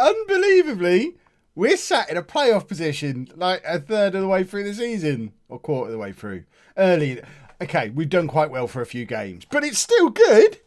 unbelievably, we're sat in a playoff position like a third of the way through the season, or quarter of the way through. Early. Okay, we've done quite well for a few games, but it's still good.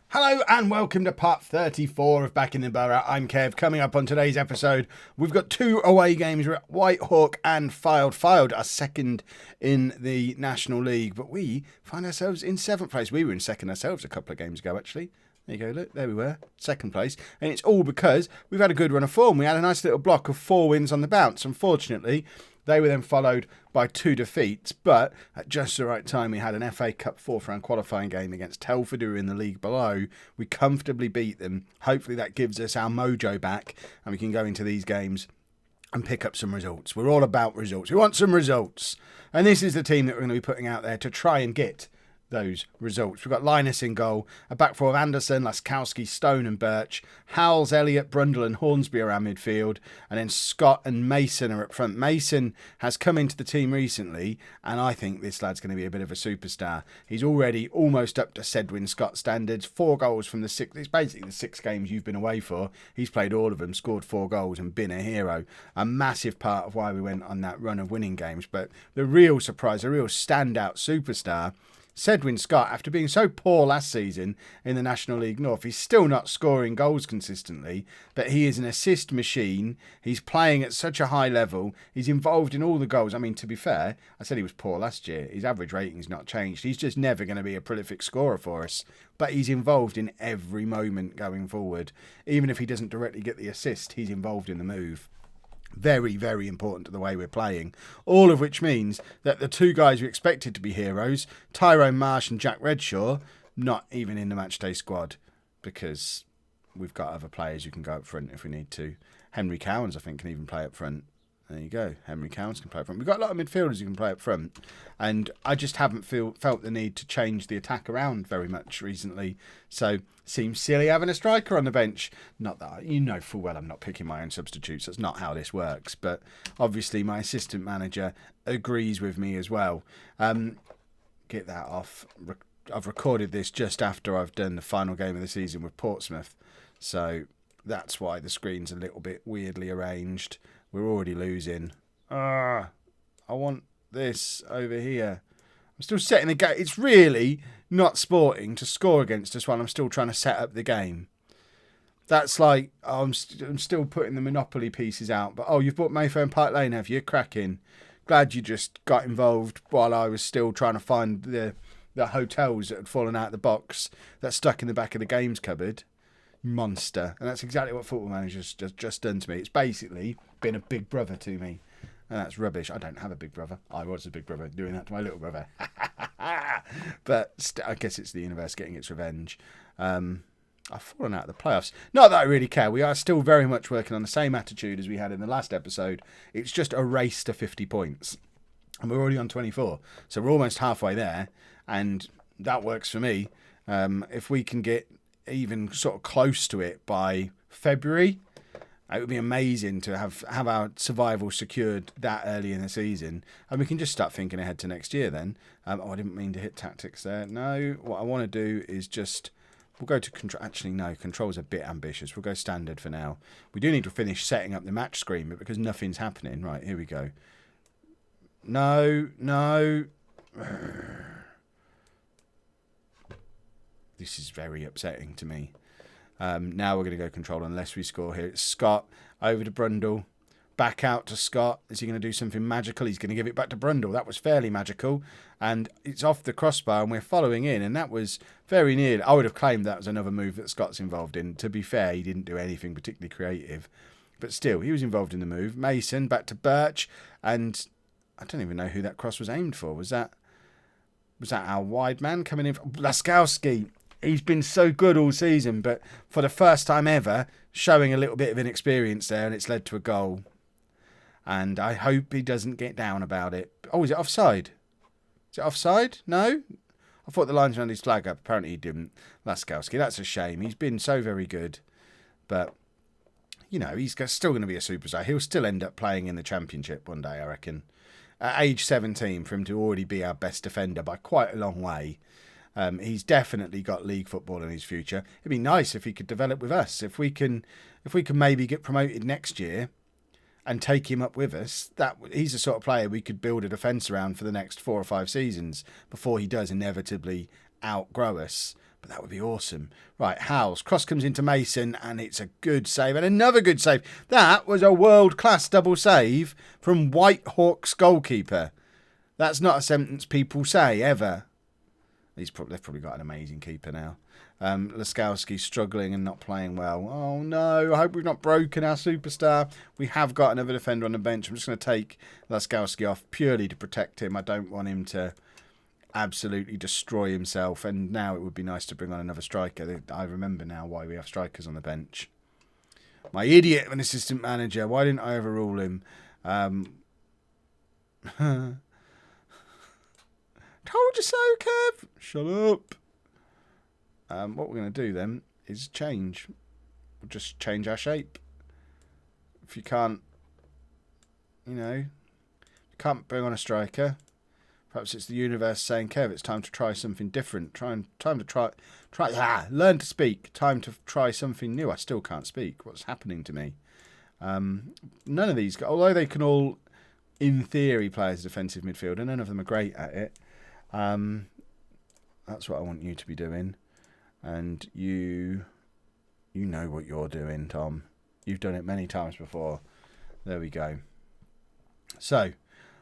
Hello and welcome to part 34 of Backing the Boro. I'm Kev. Coming up on today's episode, we've got 2 away games. We're at Whitehawk and Fylde. Fylde are second in the National League, but we find ourselves in 7th place. We were in second ourselves a couple of games ago, actually. There you go, look, there we were, 2nd place. And it's all because we've had a good run of form. We had a nice little block of 4 wins on the bounce. Unfortunately, they were then followed by 2 defeats, but at just the right time, we had an FA Cup 4th round qualifying game against Telford, who were in the league below. We comfortably beat them. Hopefully that gives us our mojo back and we can go into these games and pick up some results. We're all about results. We want some results. And this is the team that we're going to be putting out there to try and get those results. We've got Linus in goal, a back four of Anderson, Laskowski, Stone and Birch, Howells, Elliott, Brundle and Hornsby are our midfield, and then Scott and Mason are up front. Mason has come into the team recently, and I think this lad's going to be a bit of a superstar. He's already almost up to Sedwin Scott standards, 4 goals from the 6, it's basically the 6 games you've been away for. He's played all of them, scored 4 goals and been a hero. A massive part of why we went on that run of winning games, but the real surprise, a real standout superstar, Sedwin Scott, after being so poor last season in the National League North, he's still not scoring goals consistently, but he is an assist machine. He's playing at such a high level. He's involved in all the goals. I mean, to be fair, I said he was poor last year. His average rating's not changed. He's just never going to be a prolific scorer for us, but he's involved in every moment going forward. Even if he doesn't directly get the assist, he's involved in the move. Very, very important to the way we're playing. All of which means that the 2 guys we expected to be heroes, Tyrone Marsh and Jack Redshaw, not even in the matchday squad because we've got other players who can go up front if we need to. Henry Cowans, I think, can even play up front. There you go. Henry Cowans can play up front. We've got a lot of midfielders who can play up front. And I just haven't felt the need to change the attack around very much recently. So, seems silly having a striker on the bench. Not that, you know full well I'm not picking my own substitutes. That's not how this works. But obviously my assistant manager agrees with me as well. Get that off. I've recorded this just after I've done the final game of the season with Portsmouth. So, that's why the screen's a little bit weirdly arranged. We're already losing. I want this over here. I'm still setting the game. It's really not sporting to score against us while I'm still trying to set up the game. That's like, I'm still putting the Monopoly pieces out. But, you've bought Mayfair and Park Lane, have you? Cracking. Glad you just got involved while I was still trying to find the hotels that had fallen out of the box that stuck in the back of the games cupboard. Monster. And that's exactly what Football Manager's just done to me. It's basically been a big brother to me. And that's rubbish. I don't have a big brother. I was a big brother doing that to my little brother. But I guess it's the universe getting its revenge. I've fallen out of the playoffs. Not that I really care. We are still very much working on the same attitude as we had in the last episode. It's just a race to 50 points. And we're already on 24. So we're almost halfway there. And that works for me. If we can get even sort of close to it by February, it would be amazing to have our survival secured that early in the season, and we can just start thinking ahead to next year then. I didn't mean to hit tactics there. No, what I want to do is we'll go to control. Actually, no, control's a bit ambitious. We'll go standard for now. We do need to finish setting up the match screen, but because nothing's happening, right, here we go. No. This is very upsetting to me. Now we're going to go control unless we score here. It's Scott over to Brundle. Back out to Scott. Is he going to do something magical? He's going to give it back to Brundle. That was fairly magical. And it's off the crossbar and we're following in. And that was very near. I would have claimed that was another move that Scott's involved in. To be fair, he didn't do anything particularly creative. But still, he was involved in the move. Mason back to Birch. And I don't even know who that cross was aimed for. Was that our wide man coming in? Laskowski. He's been so good all season, but for the first time ever, showing a little bit of inexperience there, and it's led to a goal. And I hope he doesn't get down about it. Oh, is it offside? Is it offside? No? I thought the linesman had his flag up. Apparently he didn't. Laskowski, that's a shame. He's been so very good. But, you know, he's still going to be a superstar. He'll still end up playing in the Championship one day, I reckon. At age 17, for him to already be our best defender by quite a long way. He's definitely got league football in his future. It'd be nice if he could develop with us. If we can maybe get promoted next year and take him up with us, he's the sort of player we could build a defence around for the next 4 or 5 seasons before he does inevitably outgrow us. But that would be awesome. Right, Howells. Cross comes into Mason, and it's a good save. And another good save. That was a world-class double save from Whitehawk's goalkeeper. That's not a sentence people say, ever. They've probably got an amazing keeper now. Laskowski's struggling and not playing well. Oh, no. I hope we've not broken our superstar. We have got another defender on the bench. I'm just going to take Laskowski off purely to protect him. I don't want him to absolutely destroy himself. And now it would be nice to bring on another striker. I remember now why we have strikers on the bench. My idiot of an assistant manager. Why didn't I overrule him? Told you so, Kev. Shut up. What we're going to do then is change. We'll just change our shape. If you can't, can't bring on a striker, perhaps it's the universe saying, Kev, it's time to try something different. Learn to speak. Time to try something new. I still can't speak. What's happening to me? None of these, although they can all, in theory, play as a defensive midfielder, none of them are great at it. That's what I want you to be doing. And you know what you're doing, Tom. You've done it many times before. There we go. So,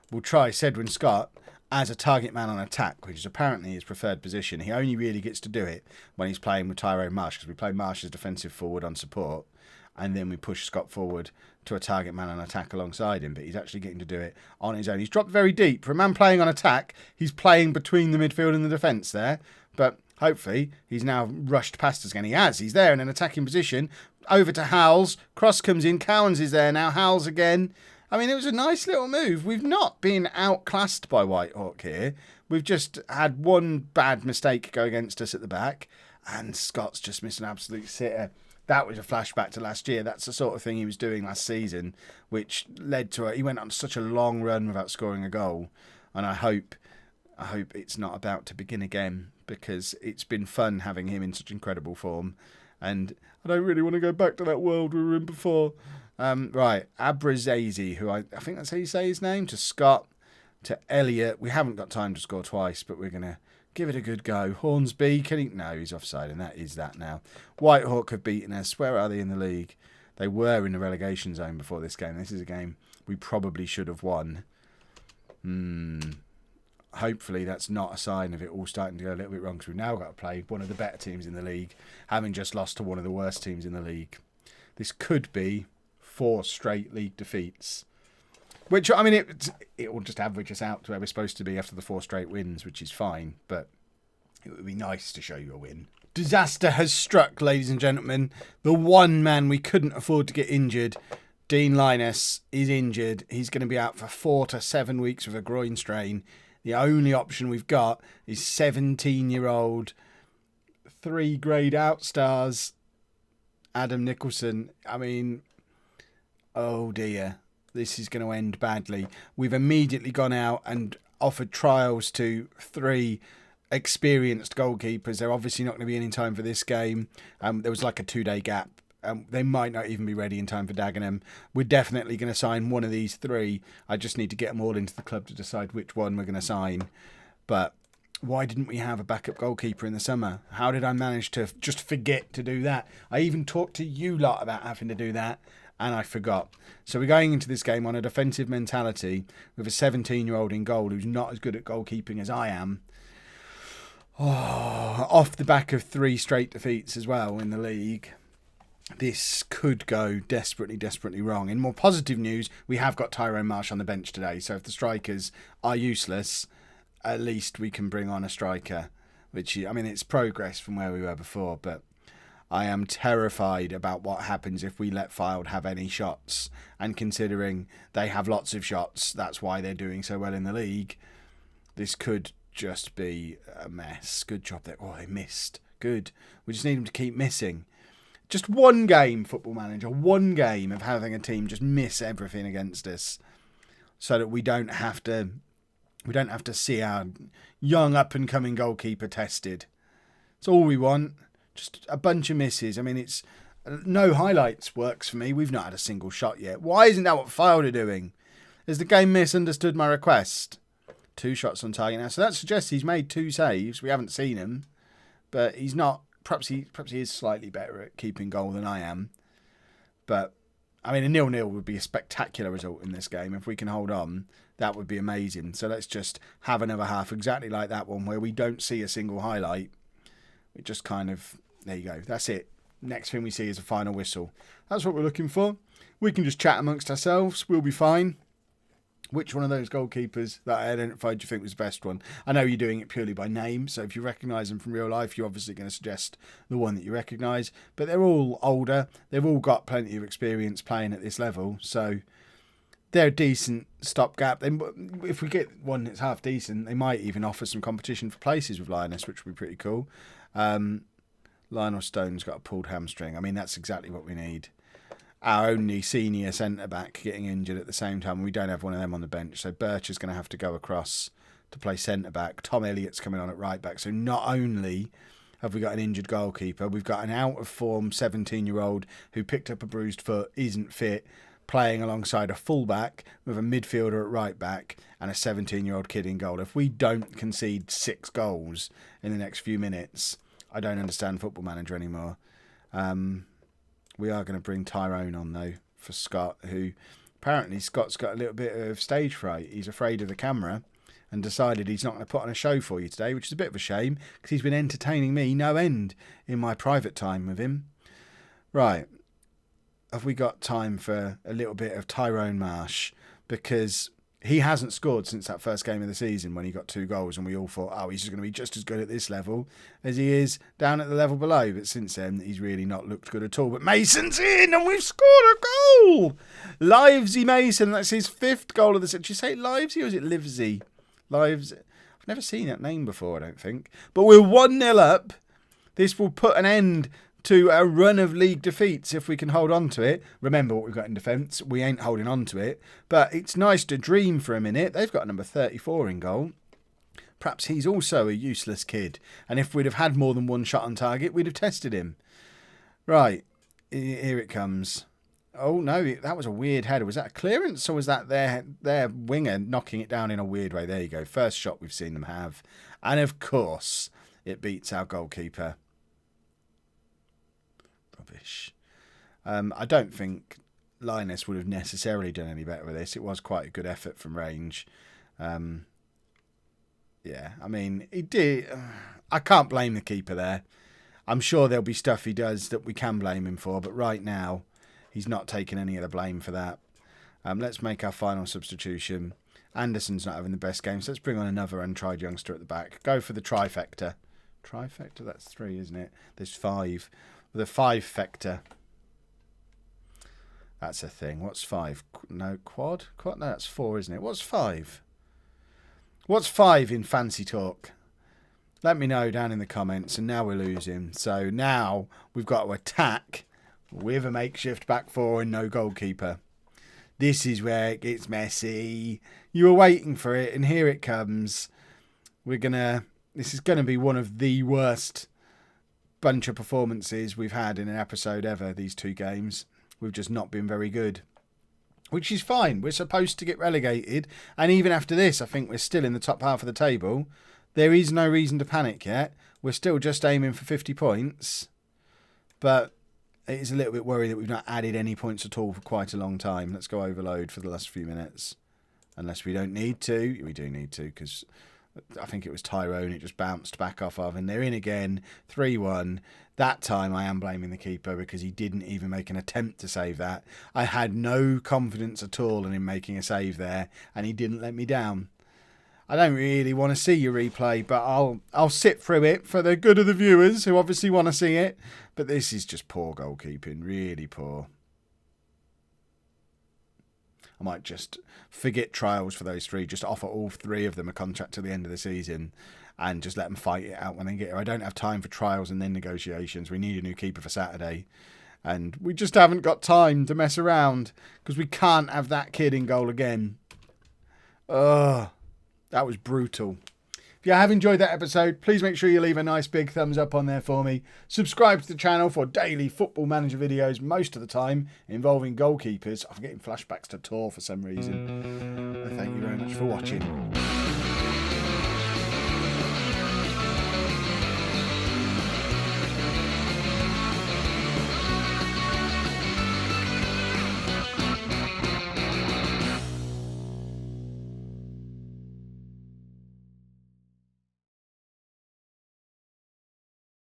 we'll try Cedwyn Scott as a target man on attack, which is apparently his preferred position. He only really gets to do it when he's playing with Tyrone Marsh, because we play Marsh as defensive forward on support, and then we push Scott forward to a target man on attack alongside him. But he's actually getting to do it on his own. He's dropped very deep. For a man playing on attack, he's playing between the midfield and the defence there. But hopefully, he's now rushed past us again. He has. He's there in an attacking position. Over to Howells. Cross comes in. Cowans is there now. Howells again. I mean, it was a nice little move. We've not been outclassed by Whitehawk here. We've just had one bad mistake go against us at the back. And Scott's just missed an absolute sitter. That was a flashback to last year. That's the sort of thing he was doing last season, which led to he went on such a long run without scoring a goal. And I hope it's not about to begin again, because it's been fun having him in such incredible form. And I don't really want to go back to that world we were in before. Right, Abrazazi, who I think that's how you say his name, to Scott, to Elliot. We haven't got time to score twice, but we're going to give it a good go. Hornsby, can he? No, he's offside, and that is that now. Whitehawk have beaten us. Where are they in the league? They were in the relegation zone before this game. This is a game we probably should have won. Hopefully that's not a sign of it all starting to go a little bit wrong, because we've now got to play one of the better teams in the league, having just lost to one of the worst teams in the league. This could be 4 straight league defeats, which, I mean, it will just average us out to where we're supposed to be after the 4 straight wins, which is fine, but it would be nice to show you a win. Disaster has struck, ladies and gentlemen. The one man we couldn't afford to get injured, Dean Linus, is injured. He's going to be out for 4 to 7 weeks with a groin strain. The only option we've got is 17-year-old 3-grade outstars Adam Nicholson. I mean, oh dear, this is going to end badly. We've immediately gone out and offered trials to 3 experienced goalkeepers. They're obviously not going to be in time for this game. There was like a 2-day gap. They might not even be ready in time for Dagenham. We're definitely going to sign one of these 3. I just need to get them all into the club to decide which one we're going to sign. But why didn't we have a backup goalkeeper in the summer? How did I manage to just forget to do that? I even talked to you lot about having to do that, and I forgot. So we're going into this game on a defensive mentality with a 17-year-old in goal who's not as good at goalkeeping as I am. Oh, off the back of 3 straight defeats as well in the league. This could go desperately, desperately wrong. In more positive news, we have got Tyrone Marsh on the bench today. So if the strikers are useless, at least we can bring on a striker. Which, I mean, it's progress from where we were before. But I am terrified about what happens if we let Fylde have any shots. And considering they have lots of shots, that's why they're doing so well in the league. This could just be a mess. Good job there. Oh, they missed. Good. We just need them to keep missing. Just one game, Football Manager, one game of having a team just miss everything against us, so that we don't have to see our young up and coming goalkeeper tested. That's all we want. Just a bunch of misses. I mean, it's no highlights works for me. We've not had a single shot yet. Why isn't that what Fylde are doing? Has the game misunderstood my request? 2 shots on target now. So that suggests he's made 2 saves. We haven't seen him. But he's not. Perhaps he is slightly better at keeping goal than I am. But, I mean, a 0-0 would be a spectacular result in this game. If we can hold on, that would be amazing. So let's just have another half exactly like that one where we don't see a single highlight. It just kind of, there you go. That's it. Next thing we see is a final whistle. That's what we're looking for. We can just chat amongst ourselves. We'll be fine. Which one of those goalkeepers that I identified do you think was the best one? I know you're doing it purely by name, so if you recognise them from real life, you're obviously going to suggest the one that you recognise. But they're all older. They've all got plenty of experience playing at this level, so they're a decent stopgap. If we get one that's half decent, they might even offer some competition for places with Lioness, which would be pretty cool. Lionel Stone's got a pulled hamstring. I mean, that's exactly what we need. Our only senior centre-back getting injured at the same time. We don't have one of them on the bench. So Birch is going to have to go across to play centre-back. Tom Elliott's coming on at right-back. So not only have we got an injured goalkeeper, we've got an out-of-form 17-year-old who picked up a bruised foot, isn't fit, playing alongside a full-back with a midfielder at right-back and a 17-year-old kid in goal. If we don't concede 6 goals in the next few minutes, I don't understand Football Manager anymore. We are going to bring Tyrone on, though, for Scott, who apparently Scott's got a little bit of stage fright. He's afraid of the camera and decided he's not going to put on a show for you today, which is a bit of a shame because he's been entertaining me no end in my private time with him. Right. Have we got time for a little bit of Tyrone Marsh? Because he hasn't scored since that first game of the season when he got 2 goals and we all thought, oh, he's just going to be just as good at this level as he is down at the level below. But since then, he's really not looked good at all. But Mason's in and we've scored a goal! Livesy Mason, that's his 5th goal of the season. Did you say Livesy or is it Livesy? Lives. I've never seen that name before, I don't think. But we're 1-0 up. This will put an end to a run of league defeats if we can hold on to it. Remember what we've got in defence. We ain't holding on to it. But it's nice to dream for a minute. They've got number 34 in goal. Perhaps he's also a useless kid. And if we'd have had more than 1 shot on target, we'd have tested him. Right. Here it comes. Oh, no. That was a weird header. Was that a clearance or was that their winger knocking it down in a weird way? There you go. First shot we've seen them have. And, of course, it beats our goalkeeper. Rubbish. I don't think Linus would have necessarily done any better with this. It was quite a good effort from range. Yeah, I mean, he did. I can't blame the keeper there. I'm sure there'll be stuff he does that we can blame him for, but right now, he's not taking any of the blame for that. Let's make our final substitution. Anderson's not having the best game, so let's bring on another untried youngster at the back. Go for the trifecta. Trifecta? That's 3, isn't it? There's 5. The 5-fecta. That's a thing. What's 5? No, quad? Quad? No, that's 4, isn't it? What's 5? What's 5 in fancy talk? Let me know down in the comments. And now we're losing. So now we've got to attack with a makeshift back 4 and no goalkeeper. This is where it gets messy. You were waiting for it, and here it comes. This is gonna be one of the worst bunch of performances we've had in an episode ever, these 2 games. We've just not been very good, which is fine. We're supposed to get relegated, and even after this I think we're still in the top half of the table. There is no reason to panic yet. We're still just aiming for 50 points, but it is a little bit worrying that we've not added any points at all for quite a long time. Let's go overload for the last few minutes, unless we don't need to. We do need to, because I think it was Tyrone, it just bounced back off of, and they're in again, 3-1. That time I am blaming the keeper because he didn't even make an attempt to save that. I had no confidence at all in him making a save there, and he didn't let me down. I don't really want to see your replay, but I'll sit through it for the good of the viewers who obviously want to see it. But this is just poor goalkeeping, really poor. I might just forget trials for those 3, just offer all 3 of them a contract to the end of the season and just let them fight it out when they get here. I don't have time for trials and then negotiations. We need a new keeper for Saturday. And we just haven't got time to mess around because we can't have that kid in goal again. Ugh, that was brutal. If you have enjoyed that episode, please make sure you leave a nice big thumbs up on there for me. Subscribe to the channel for daily Football Manager videos, most of the time involving goalkeepers. I'm getting flashbacks to Tor for some reason. Thank you very much for watching.